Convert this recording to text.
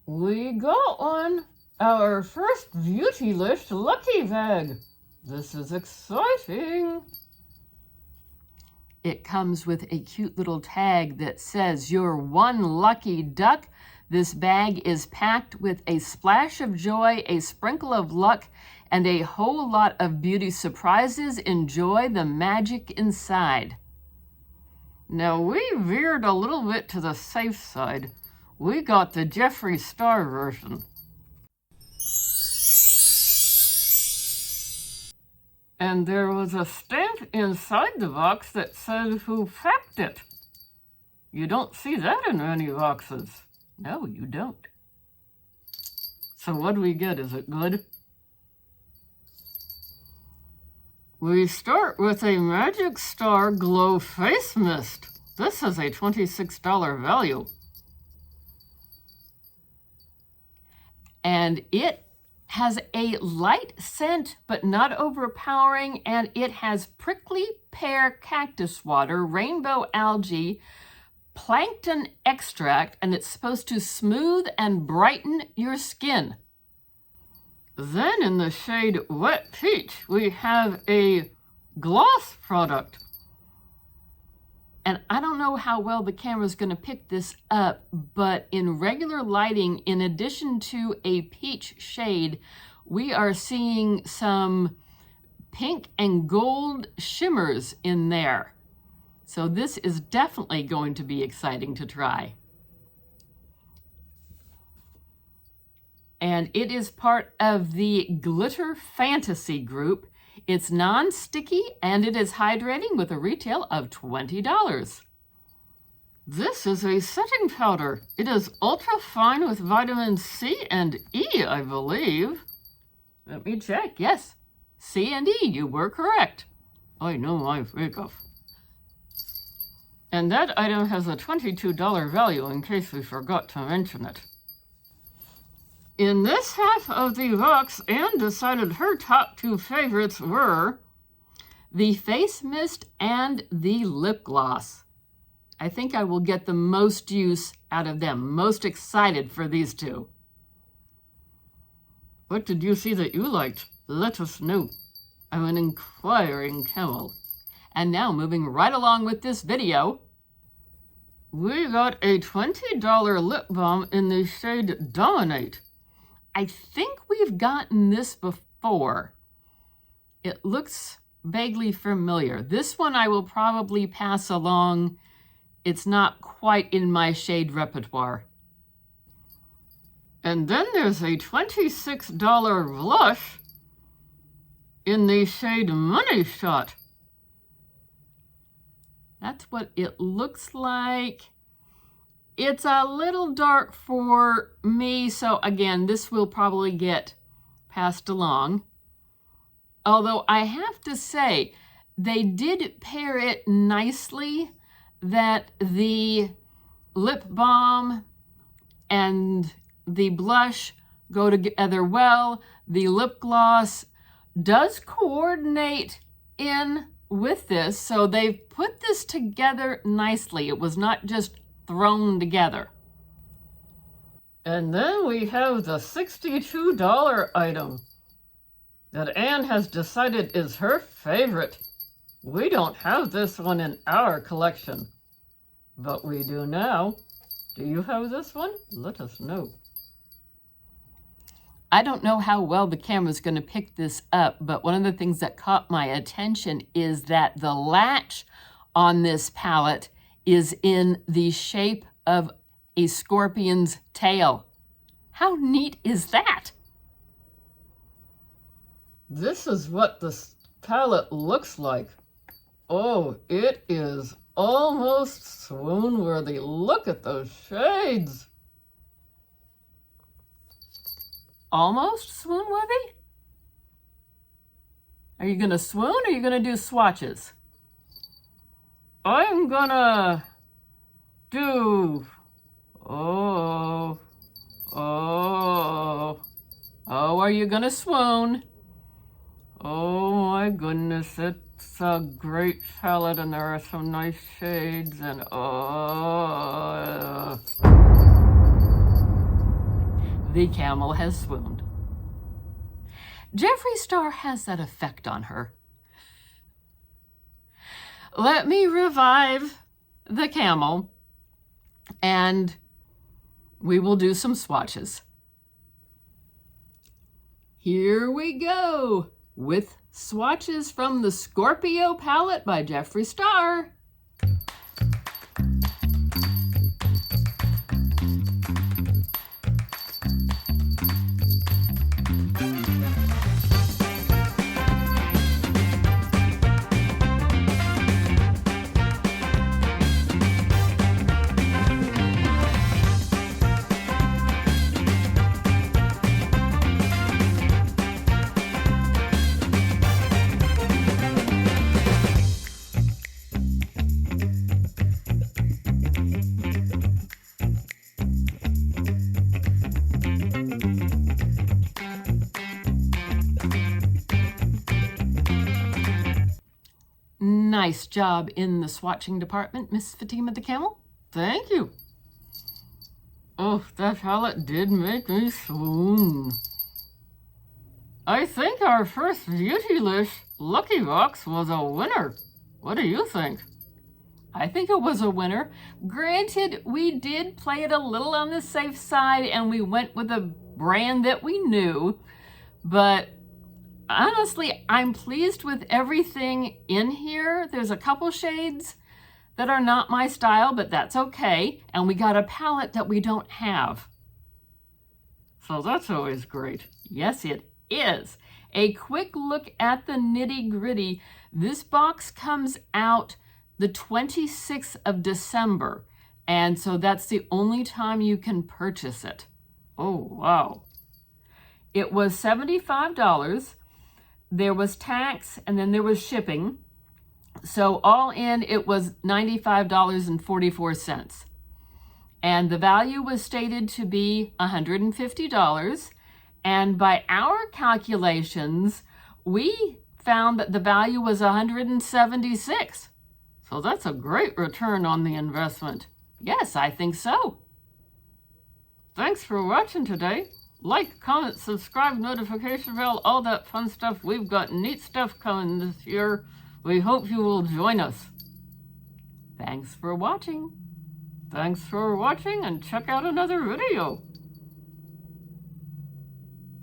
We got one! Our first Beautylish lucky bag! This is exciting! It comes with a cute little tag that says, "You're one lucky duck." This bag is packed with a splash of joy, a sprinkle of luck, and a whole lot of beauty surprises. Enjoy the magic inside. Now, we veered a little bit to the safe side. We got the Jeffree Star version. And there was a stamp inside the box that said who packed it. You don't see that in many boxes. No, you don't. So what do we get? Is it good? We start with a Magic Star Glow Face Mist. This is a $26 value. And it has a light scent, but not overpowering, and it has prickly pear cactus water, rainbow algae, plankton extract, and it's supposed to smooth and brighten your skin. Then in the shade Wet Peach, we have a gloss product. And I don't know how well the camera's going to pick this up, but in regular lighting, in addition to a peach shade, we are seeing some pink and gold shimmers in there. So this is definitely going to be exciting to try. And it is part of the Glitter Fantasy group. It's non-sticky and it is hydrating with a retail of $20. This is a setting powder. It is ultra fine with vitamin C and E, I believe. Let me check. Yes, C and E, you were correct. I know my makeup. And that item has a $22 value in case we forgot to mention it. In this half of the box, Anne decided her top two favorites were the face mist and the lip gloss. I think I will get the most use out of them. Most excited for these two. What did you see that you liked? Let us know. I'm an inquiring camel. And now moving right along with this video, we got a $20 lip balm in the shade Dominate. I think we've gotten this before. It looks vaguely familiar. This one I will probably pass along. It's not quite in my shade repertoire. And then there's a $26 blush in the shade Money Shot. That's what it looks like. It's a little dark for me, so again, this will probably get passed along. Although I have to say, they did pair it nicely, that the lip balm and the blush go together well. The lip gloss does coordinate in with this, so they've put this together nicely. It was not just thrown together. And then we have the $62 item that Anne has decided is her favorite. We don't have this one in our collection, but we do now. Do you have this one? Let us know. I don't know how well the camera's going to pick this up, but one of the things that caught my attention is that the latch on this palette is in the shape of a scorpion's tail. How neat is that? This is what this palette looks like. Oh, it is almost swoon-worthy. Look at those shades. Almost swoon-worthy? Are you gonna swoon or are you gonna do swatches? I'm gonna do, oh, are you gonna swoon? Oh my goodness, it's a great palette and there are some nice shades and the camel has swooned. Jeffree Star has that effect on her. Let me revive the camel and we will do some swatches. Here we go with swatches from the Scorpio Palette by Jeffree Star. Nice job in the swatching department, Miss Fatima the Camel. Thank you. Oh, that palette did make me swoon. I think our first Beautylish Lucky Box was a winner. What do you think? I think it was a winner. Granted, we did play it a little on the safe side and we went with a brand that we knew, but honestly, I'm pleased with everything in here. There's a couple shades that are not my style, but that's okay. And we got a palette that we don't have. So that's always great. Yes, it is. A quick look at the nitty-gritty. This box comes out the 26th of December. And so that's the only time you can purchase it. Oh, wow. It was $75. There was tax and then there was shipping. So all in, it was $95.44. And the value was stated to be $150. And by our calculations, we found that the value was $176. So that's a great return on the investment. Yes, I think so. Thanks for watching today. Like, comment, subscribe, notification bell, all that fun stuff. We've got neat stuff coming this year. We hope you will join us. Thanks for watching. Thanks for watching and check out another video.